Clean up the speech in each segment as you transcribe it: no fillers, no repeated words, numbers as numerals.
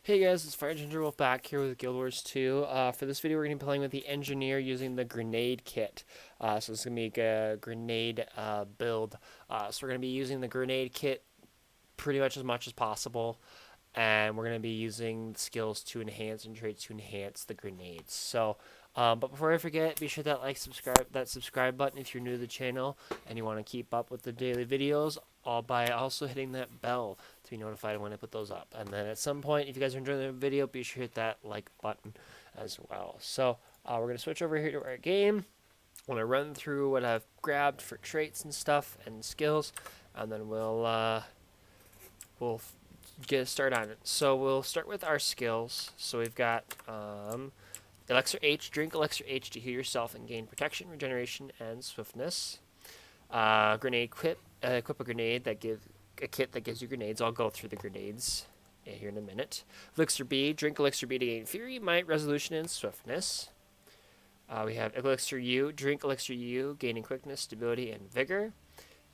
Hey guys, it's Fire Ginger Wolf back here with Guild Wars 2. For this video, we're going to be playing with the Engineer using the Grenade Kit. So it's going to be a grenade build. So we're going to be using the Grenade Kit pretty much as possible. And we're going to be using skills to enhance and traits to enhance the grenades. But before I forget, be sure that subscribe button if you're new to the channel and you want to keep up with the daily videos, all by also hitting that bell to be notified when I put those up. And then at some point, if you guys are enjoying the video, be sure to hit that like button as well. We're going to switch over here to our game. I want to run through what I've grabbed for traits and stuff and skills, and then we'll get started on it. So we'll start with our skills. So we've got Elixir H. Drink Elixir H to heal yourself and gain protection, regeneration, and swiftness. Grenade equip. Equip a grenade that gives a kit that gives you grenades. I'll go through the grenades here in a minute. Elixir B. Drink Elixir B to gain fury, might, resolution, and swiftness. We have Elixir U. Drink Elixir U, gaining quickness, stability, and vigor.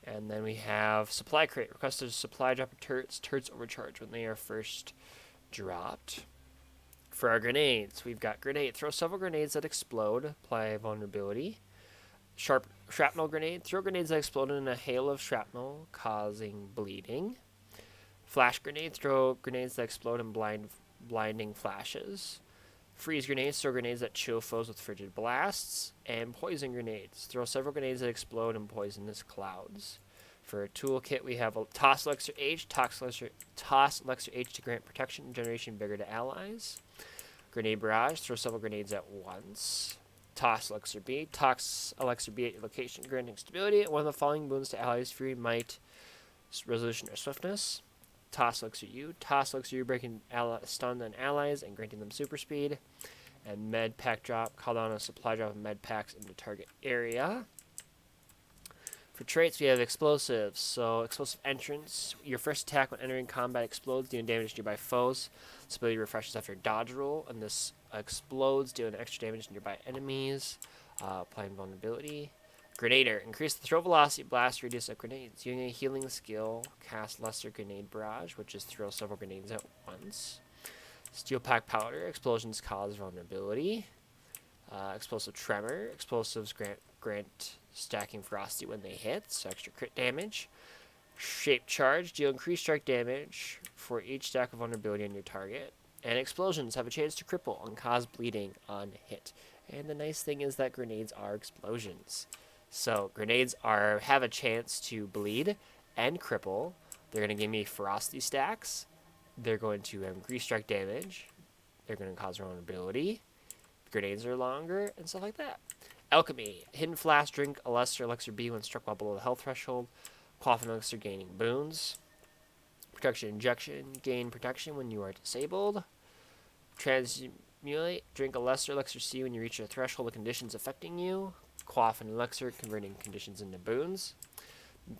And then we have Supply Crate. Requested supply dropper turrets. Turrets overcharge when they are first dropped. For our grenades, we've got grenade. Throw several grenades that explode. Apply vulnerability. Shrapnel grenade. Throw grenades that explode in a hail of shrapnel, causing bleeding. Flash grenade. Throw grenades that explode in blinding flashes. Freeze grenades. Throw grenades that chill foes with frigid blasts. And poison grenades. Throw several grenades that explode in poisonous clouds. For a toolkit, we have a Toss Elixir H. Toss Elixir H to grant protection, regeneration, vigor to allies. Grenade Barrage. Throw several grenades at once. Toss Elixir B. Toss Elixir B at your location, granting stability. One of the following boons to allies: fury, might, resolution, or swiftness. Toss Elixir U. Toss Elixir U, breaking stun on allies and granting them super speed. And Med Pack Drop. Call down a supply drop of Med Packs into target area. For traits, we have explosives. So, explosive entrance. Your first attack when entering combat explodes, dealing damage to nearby foes. This ability refreshes after dodge roll, and this explodes, dealing extra damage to nearby enemies. Applying vulnerability. Grenader. Increase the throw velocity, blast radius of grenades. Using a healing skill, cast Lesser Grenade Barrage, which is throw several grenades at once. Steel Pack Powder. Explosions cause vulnerability. Explosive Tremor. Explosives grant stacking Frosty when they hit, so extra crit damage. Shape Charge. Deal increased strike damage for each stack of vulnerability on your target. And explosions have a chance to cripple and cause bleeding on hit. And the nice thing is that grenades are explosions. So grenades have a chance to bleed and cripple. They're going to give me Frosty stacks. They're going to increase strike damage. They're going to cause vulnerability. Grenades are longer and stuff like that. Alchemy. Hidden Flask. Drink a lesser Elixir B when struck while below the health threshold. Quaffin Elixir gaining boons. Protection Injection. Gain protection when you are disabled. Transmulate. Drink a lesser Elixir C when you reach a threshold of conditions affecting you. Quaffin Elixir, converting conditions into boons.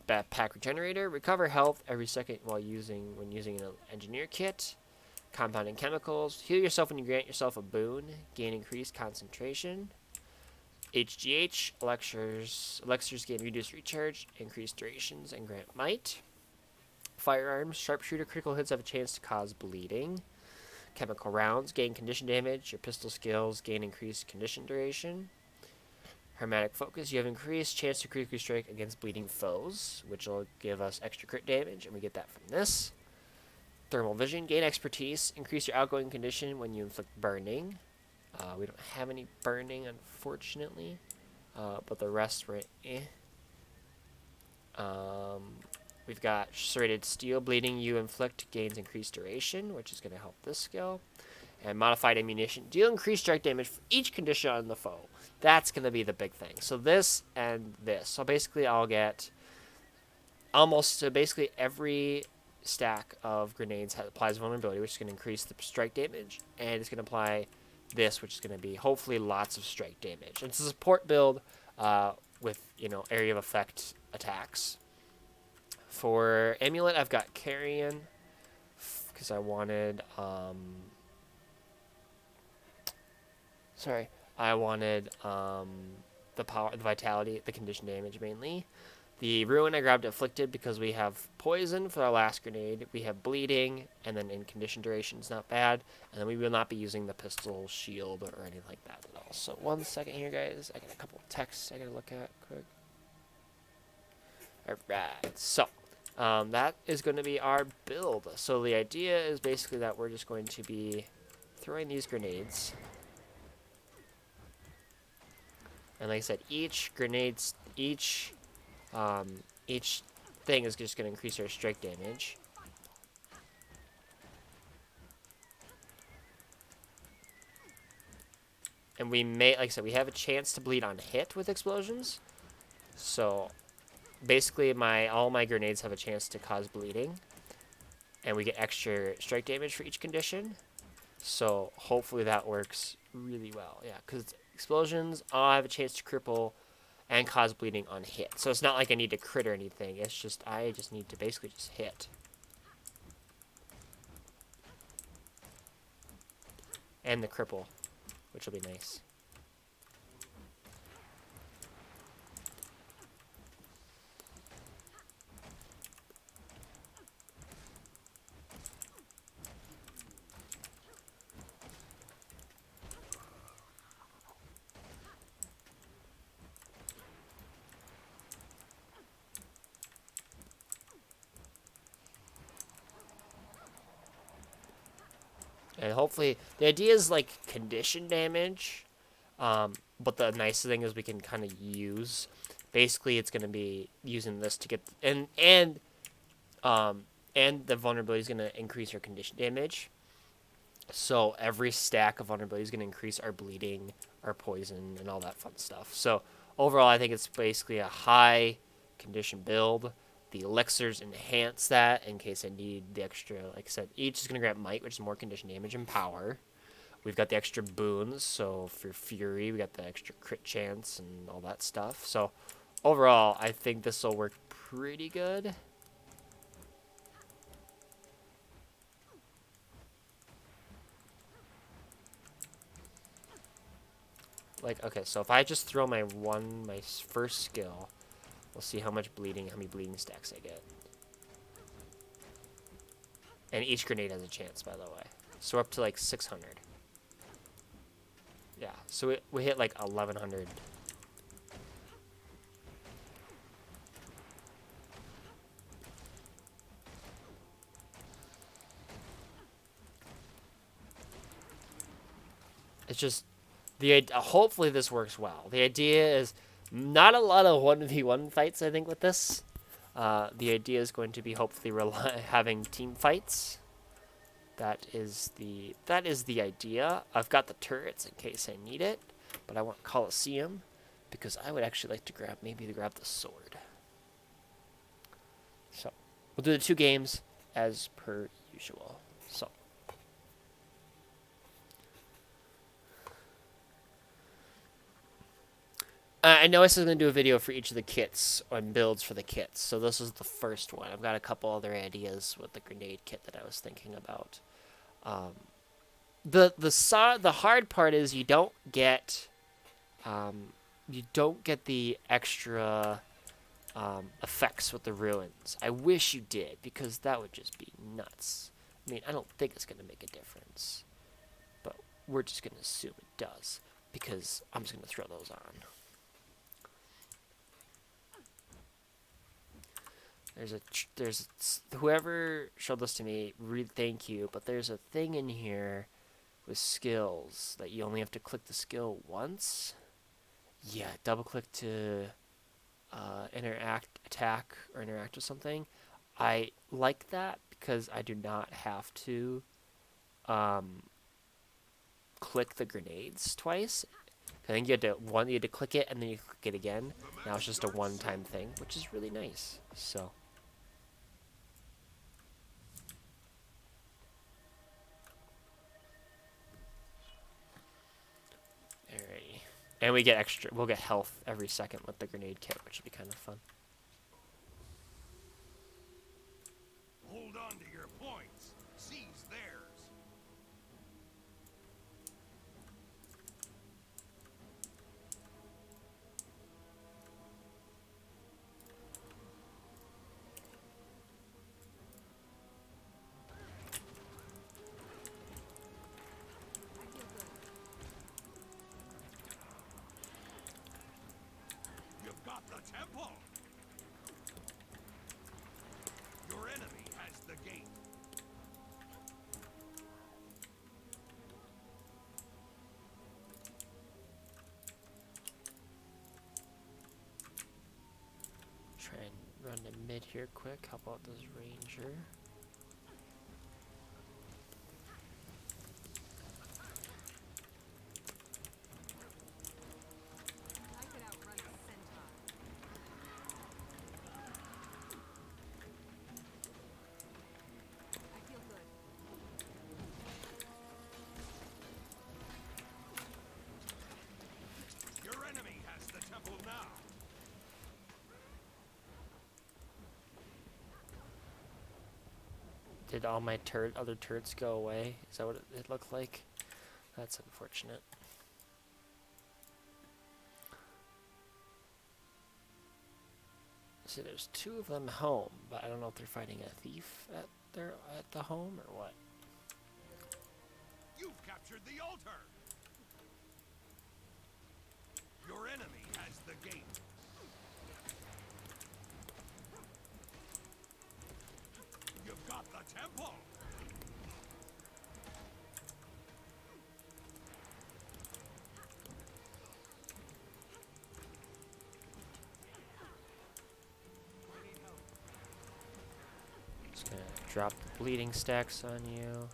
Backpack Regenerator. Recover health every second when using an Engineer Kit. Compounding Chemicals. Heal yourself when you grant yourself a boon. Gain increased concentration. HGH. Elixirs gain reduced recharge, increased durations, and grant might. Firearms. Sharpshooter. Critical hits have a chance to cause bleeding. Chemical Rounds. Gain condition damage. Your pistol skills gain increased condition duration. Hermetic Focus. You have increased chance to critically strike against bleeding foes, which will give us extra crit damage, and we get that from this. Thermal Vision. Gain expertise. Increase your outgoing condition when you inflict burning. We don't have any burning, unfortunately, but the rest were eh. We've got Serrated Steel. Bleeding you inflict gains increased duration, which is going to help this skill. And Modified Ammunition. Deal increased strike damage for each condition on the foe. That's going to be the big thing. So this and this. So basically I'll get basically every stack of grenades applies vulnerability, which is going to increase the strike damage, and it's going to apply this, which is going to be hopefully lots of strike damage. It's a support build with area of effect attacks. For Amulet, I've got Carrion because I wanted the power, the vitality, the condition damage mainly. The Ruin, I grabbed Afflicted because we have Poison for our last grenade. We have Bleeding, and then in condition duration is not bad. And then we will not be using the Pistol Shield or anything like that at all. So 1 second here, guys. I got a couple of texts I gotta look at quick. Alright, so that is going to be our build. So the idea is basically that we're just going to be throwing these grenades. And like I said, each thing is just going to increase our strike damage. And we may, like I said, we have a chance to bleed on hit with explosions. So basically all my grenades have a chance to cause bleeding. And we get extra strike damage for each condition. So hopefully that works really well. Yeah, because explosions, I have a chance to cripple and cause bleeding on hit. So it's not like I need to crit or anything. It's just, I just need to basically just hit. And the cripple, which will be nice. And hopefully, the idea is like condition damage, but the nice thing is we can kind of use. Basically, it's going to be using this to get and the vulnerability is going to increase our condition damage. So every stack of vulnerability is going to increase our bleeding, our poison, and all that fun stuff. So overall, I think it's basically a high condition build. The elixirs enhance that in case I need the extra. Like I said, each is going to grant might, which is more condition damage and power. We've got the extra boons, so for fury, we got the extra crit chance and all that stuff. So overall, I think this will work pretty good. Like, okay, so if I just throw my first skill, we'll see how many bleeding stacks I get. And each grenade has a chance, by the way. So we're up to like 600. Yeah, so we hit like 1100. It's just, hopefully this works well. The idea is not a lot of 1v1 fights, I think, with this. The idea is going to be hopefully having team fights. That is the idea. I've got the turrets in case I need it, but I want Coliseum because I would actually like to grab the sword. So we'll do the 2 games as per usual. So I know I said I'm going to do a video for each of the kits and builds for the kits, so this is the first one. I've got a couple other ideas with the grenade kit that I was thinking about. The hard part is you don't get the extra effects with the ruins. I wish you did, because that would just be nuts. I mean, I don't think it's going to make a difference, but we're just going to assume it does, because I'm just going to throw those on. There's whoever showed this to me, thank you, but there's a thing in here with skills that you only have to click the skill once. Yeah, double click to attack or interact with something. I like that because I do not have to click the grenades twice. I think you had to click it and then you click it again. Now it's just a one-time thing, which is really nice. So. Alrighty. And we'll get health every second with the grenade kit, which will be kind of fun. Hold on to your points. Seize theirs. run to mid here quick. Help out this ranger. I could outrun a centaur. I feel good. Your enemy has the temple now. Did all my other turrets go away? Is that what it looked like? That's unfortunate. See, there's 2 of them home, but I don't know if they're fighting a thief at the home or what. You've captured the altar. Your enemy has the gate. You've got the temple. Just gonna drop the bleeding stacks on you.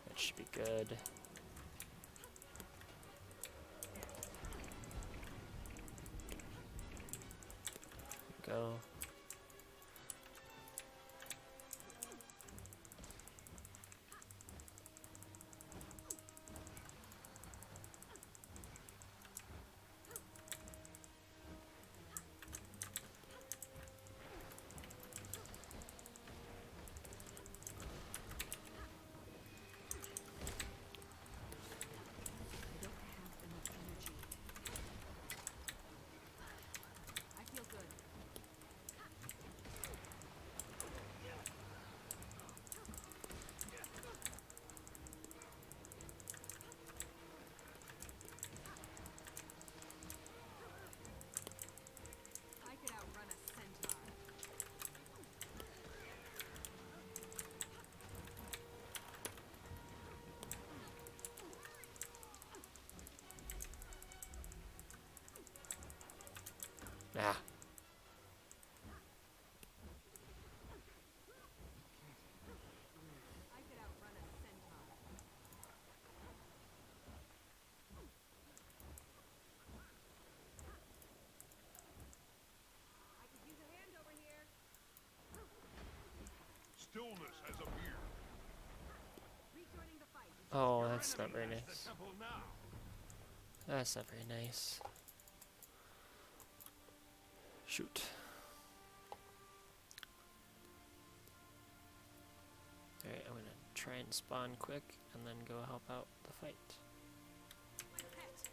That should be good. Go. I don't have enough energy. I feel good. I could outrun a centaur. Ah. I could outrun a centaur. I could use a hand over here. Stillness has appeared. Rejoining the fight. Oh, Your that's not very enemy has nice. the temple now. That's not very nice. Shoot. Alright, I'm gonna try and spawn quick and then go help out the fight. My pet.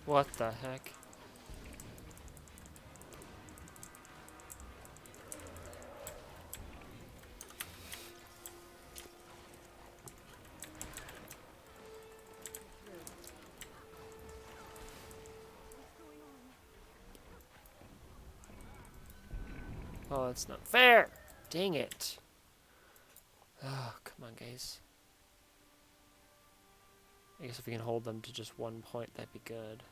What the heck? Oh, that's not fair! Dang it! Oh, come on, guys. I guess if we can hold them to just 1 point, that'd be good.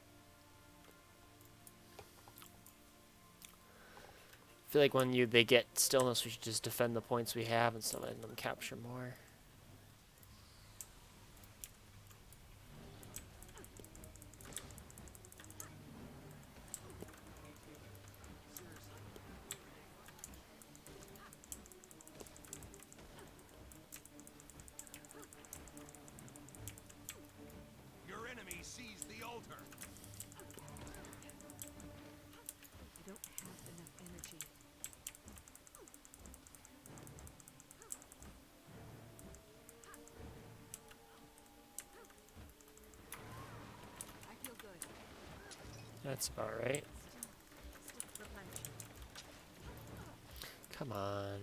I feel like when they get stillness, we should just defend the points we have instead of letting them capture more. Your enemy seized the altar. I don't have enough energy. I feel good. That's about right. Still replenishing. Come on.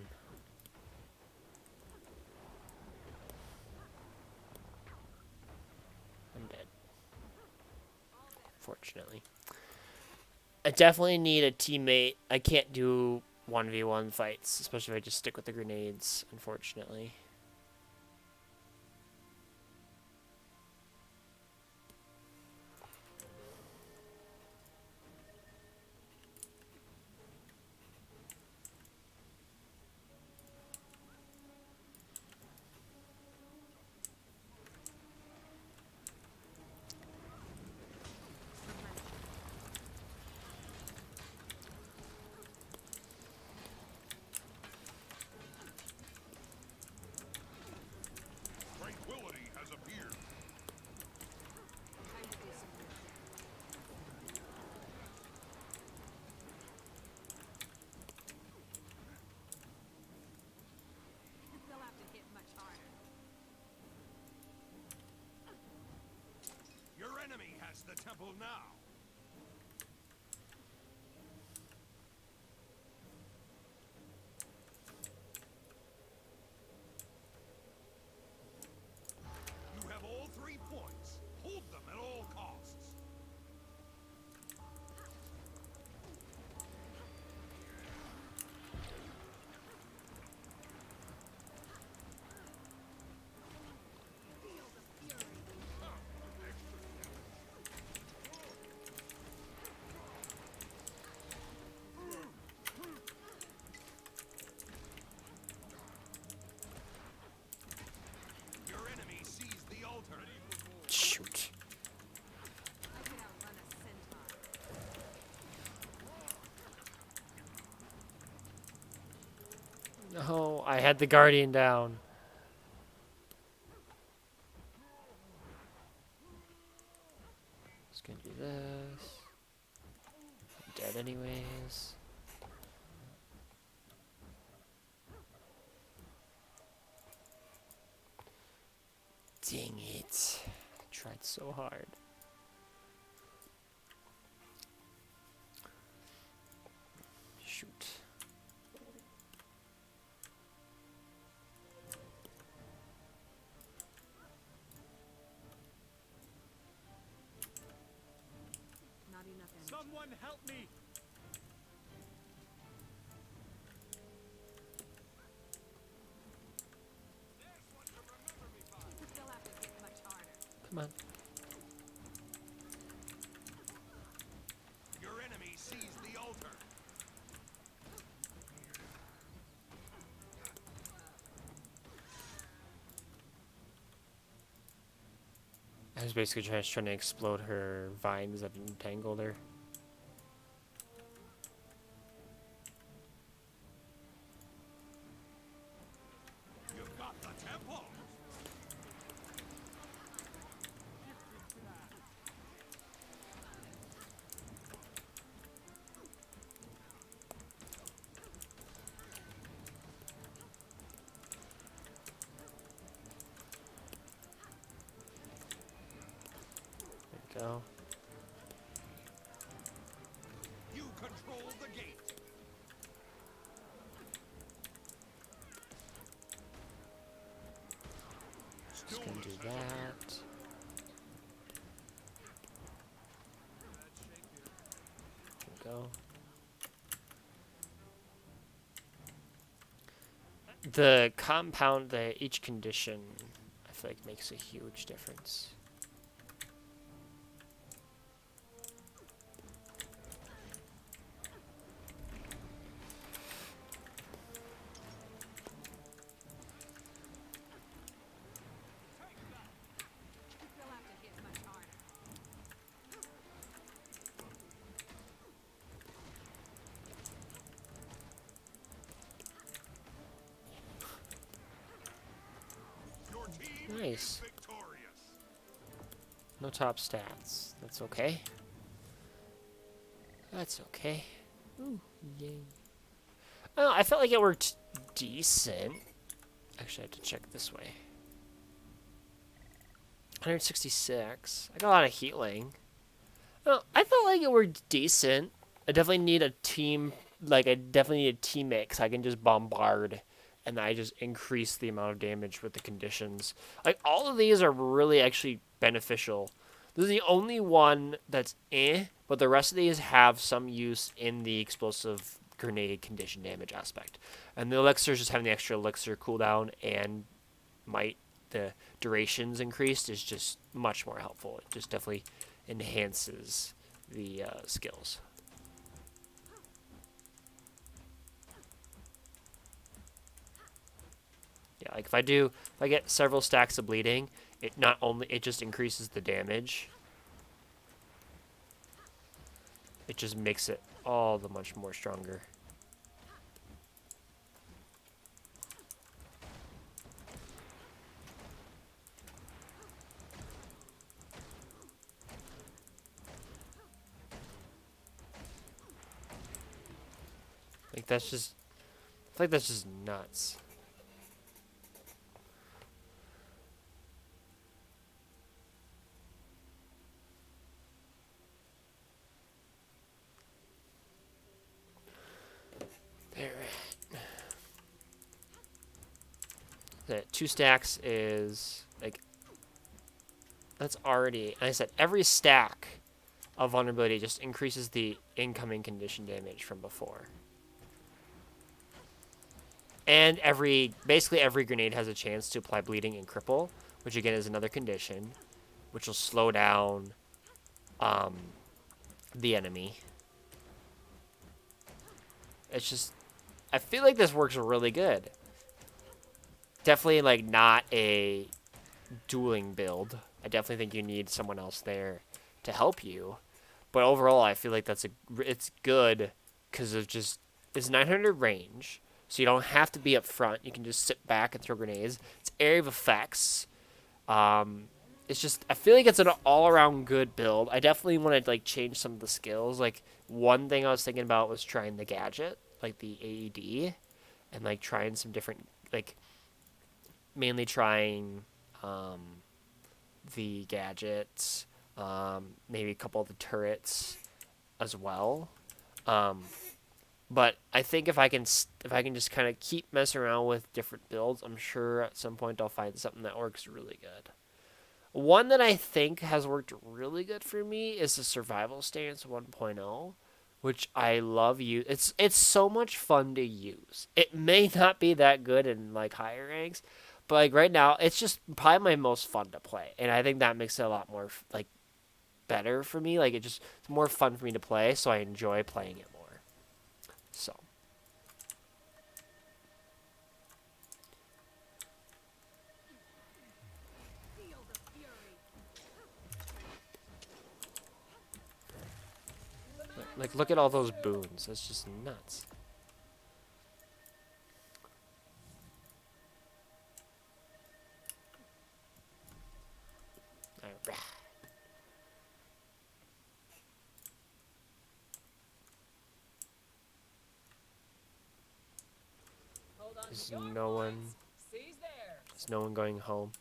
unfortunately. I definitely need a teammate. I can't do 1v1 fights, especially if I just stick with the grenades, unfortunately. Tranquility has appeared. Time to do some real damage. They'll have to hit much harder. Your enemy has the temple now. You have all 3 points. Hold them at all costs. Feel the fury. Your enemy seized the altar. Shoot. I can outrun a centaur. No, I had the Guardian down. Just gonna do this. I'm dead anyways. Dang it. Tried so hard. Shoot. Not enough energy. Someone help me! They'll have to hit much harder. Come on. Your enemy seized the altar. I was basically trying to explode her vines that entangled her. You've got the temple. There we go. You control the gate. Just gonna do that. There we go. The compound that each condition, I feel like makes a huge difference. They'll have to hit much harder. Your team Nice. is victorious. No top stats. That's okay. That's okay. Ooh, yay. Oh, I felt like it worked decent. Actually, I have to check this way. 166. I got a lot of healing. Oh, I felt like it worked decent. I definitely need a team. Like, I definitely need a teammate because I can just bombard. And I just increase the amount of damage with the conditions. Like, all of these are really actually beneficial. This is the only one that's but the rest of these have some use in the explosive grenade condition damage aspect. And the elixirs just having the extra elixir cooldown and might the durations increased is just much more helpful. It just definitely enhances the skills. Yeah, like if I get several stacks of bleeding, it just increases the damage. It just makes it all the much more stronger. Like that's just, I feel like that's just nuts. There. The 2 stacks is like that's already. Like I said, every stack of vulnerability just increases the incoming condition damage from before. And basically every grenade has a chance to apply bleeding and cripple, which again is another condition, which will slow down the enemy. It's just, I feel like this works really good. Definitely like not a dueling build. I definitely think you need someone else there to help you. But overall, I feel like it's good because it's 900 range, so you don't have to be up front. You can just sit back and throw grenades. It's area of effects. It's just I feel like it's an all-around good build. I definitely want to like change some of the skills. Like one thing I was thinking about was trying the gadget, like the AED, and like trying some different like mainly trying the gadgets, maybe a couple of the turrets as well. But I think if I can just kind of keep messing around with different builds, I'm sure at some point I'll find something that works really good. One that I think has worked really good for me is the Survival Stance 1.0, which I love. It's so much fun to use. It may not be that good in like higher ranks, but like right now, it's just probably my most fun to play, and I think that makes it a lot more like better for me. Like it's more fun for me to play, so I enjoy playing it more. So. Feel the fury. Like, look at all those boons. That's just nuts. Alright. There's no one. There's no one going home.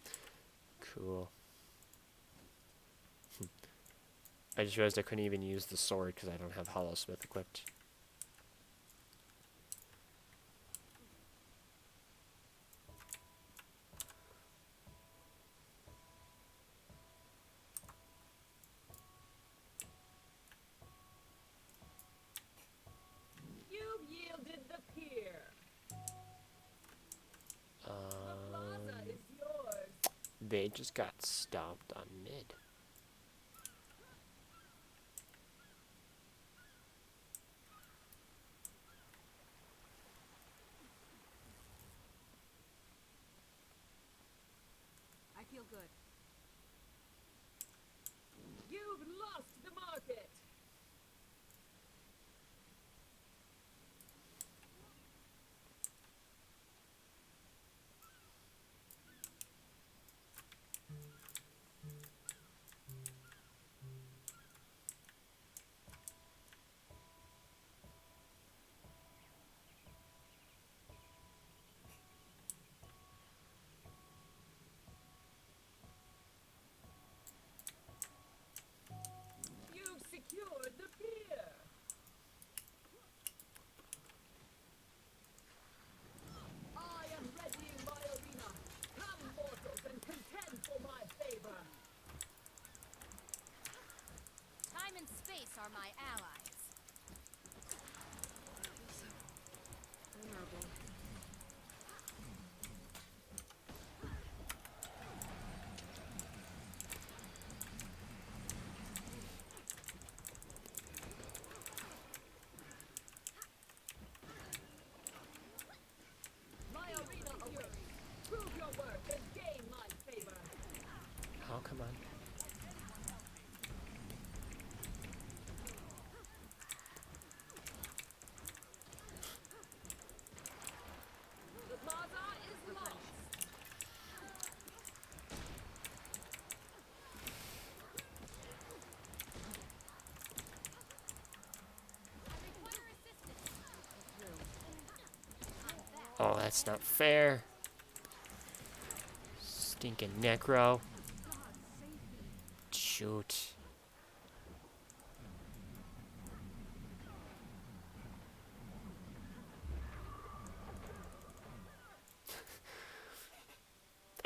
Cool. I just realized I couldn't even use the sword because I don't have Hollow Smith equipped. You've yielded the pier. The plaza is yours. They just got stomped on mid. I feel good. You've lost the market. Oh, that's not fair. Stinking necro. Shoot.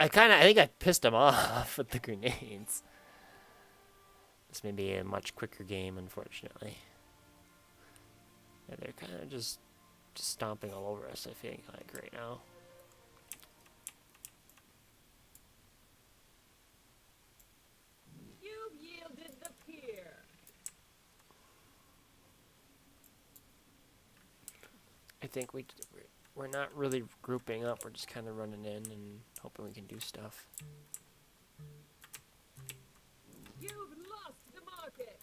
I think I pissed him off with the grenades. This may be a much quicker game, unfortunately. Yeah, they're kind of just stomping all over us, I think, like right now. You've yielded the pier. I think we're not really grouping up. We're just kind of running in and hoping we can do stuff. You've lost the market.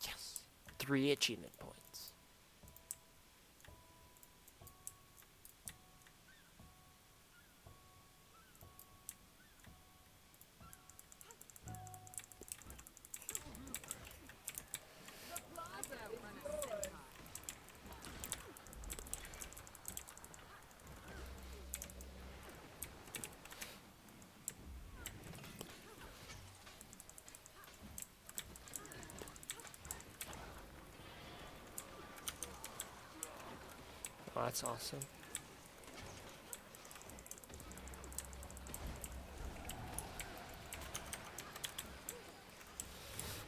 Yes. 3 achievement points. The plaza is yours. Oh, that's awesome.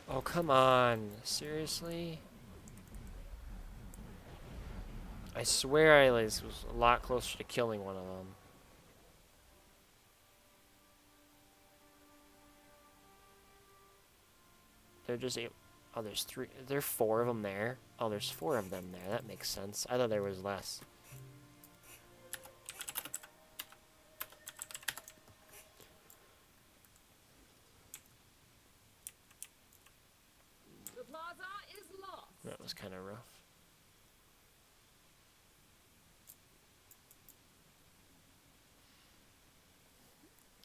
Oh, come on. Seriously? I swear I was a lot closer to killing one of them. They're just oh, there's 3. There are 4 of them there. Oh, there's 4 of them there. That makes sense. I thought there was less. The plaza is lost. That was kind of rough.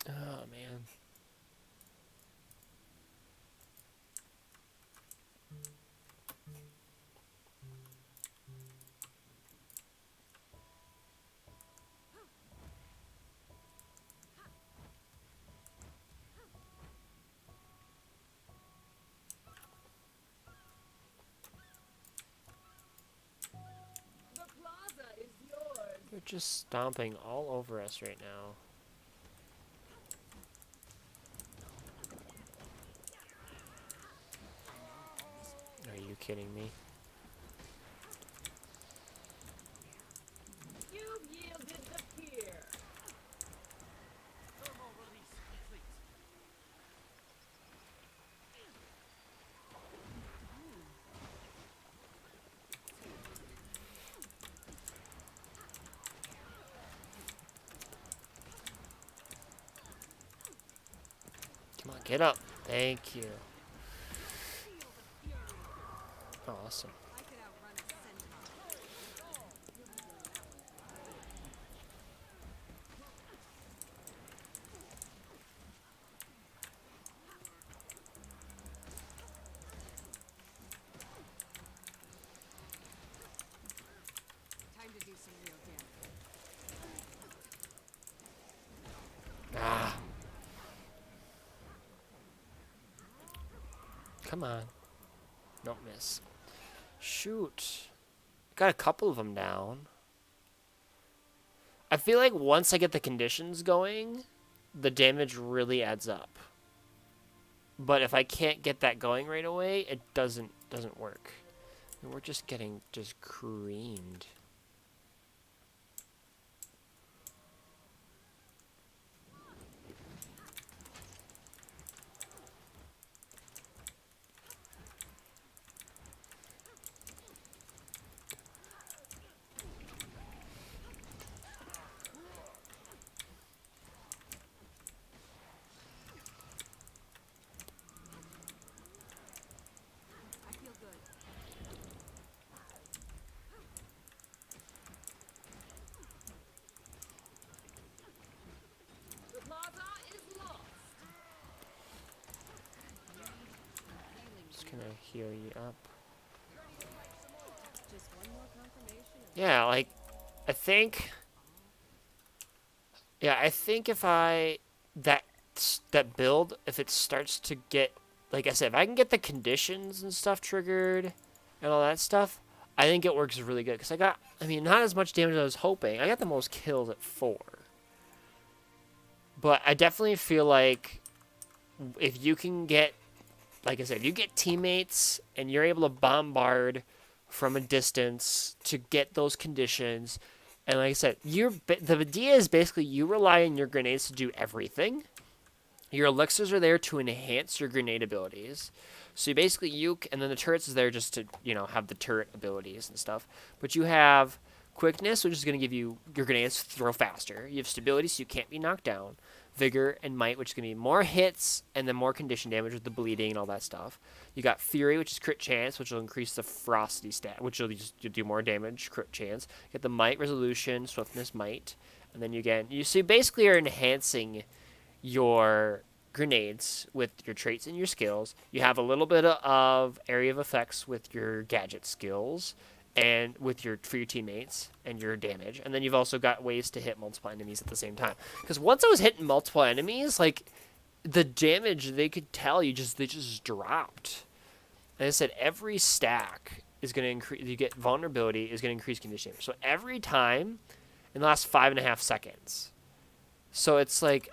Oh, man. The plaza is yours. They're just stomping all over us right now. Are you kidding me? You've yielded the pier. Thermal release complete. Come on, get up. Thank you. Awesome. I could outrun a centaur. Time to do some real damage. Ah. Come on. Don't miss. Shoot. Got a couple of them down. I feel like once I get the conditions going, the damage really adds up. But if I can't get that going right away, it doesn't work. And we're just getting creamed. I feel good. The plaza is lost. Just gonna heal you up. Just one more confirmation of Yeah, like, I think, yeah, I think if that build, if it starts to get, like I said, if I can get the conditions and stuff triggered and all that stuff, I think it works really good. Because I mean, not as much damage as I was hoping. I got the most kills at 4. But I definitely feel like if you can get, like I said, if you get teammates and you're able to bombard from a distance to get those conditions, and like I said, the idea is basically you rely on your grenades to do everything. Your elixirs are there to enhance your grenade abilities. So and then the turrets is there just to, have the turret abilities and stuff. But you have quickness, which is going to give you your grenades throw faster. You have stability, so you can't be knocked down. Vigor and might, which is going to be more hits and then more condition damage with the bleeding and all that stuff. You got fury, which is crit chance, which will increase the ferocity stat, which will just do more damage, crit chance. You get the might, resolution, swiftness, might, and then you see basically are enhancing your grenades with your traits and your skills. You have a little bit of area of effects with your gadget skills and for your teammates and your damage. And then you've also got ways to hit multiple enemies at the same time. Because once I was hitting multiple enemies, like the damage they could tell they just dropped. And I said every stack is going to increase. You get vulnerability is going to increase condition damage. So every time in the last 5.5 seconds. So it's like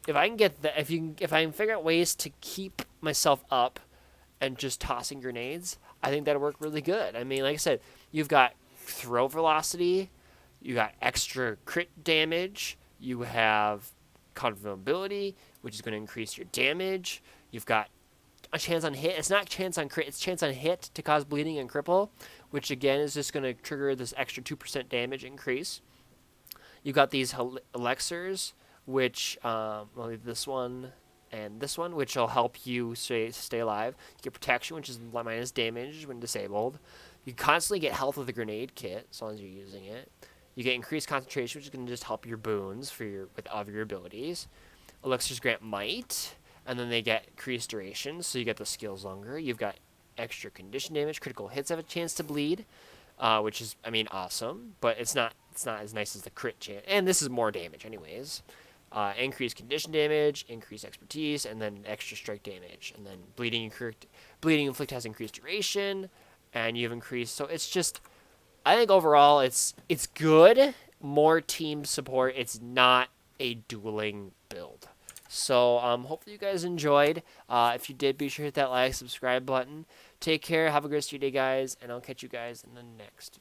if I can get that, if I can figure out ways to keep myself up and just tossing grenades, I think that'll work really good. I mean, like I said, you've got throw velocity, you got extra crit damage, you have vulnerability, which is going to increase your damage. You've got a chance on hit. It's not chance on crit, it's chance on hit to cause bleeding and cripple, which again is just going to trigger this extra 2% damage increase. You've got these elixirs, which, this one and this one, which will help you stay alive. You get protection, which is minus damage when disabled. You constantly get health with a grenade kit, as long as you're using it. You get increased concentration, which is going to just help your boons with all of your abilities. Elixirs grant might, and then they get increased duration, so you get the skills longer. You've got extra condition damage. Critical hits have a chance to bleed, which is, awesome, but it's not as nice as the crit chance. And this is more damage anyways. Increased condition damage, increased expertise, and then extra strike damage. And then bleeding inflict has increased duration, and you have increased. So it's just, I think overall it's good. More team support. It's not a dueling build. So hopefully you guys enjoyed. If you did, be sure to hit that like, subscribe button. Take care. Have a great day, guys, and I'll catch you guys in the next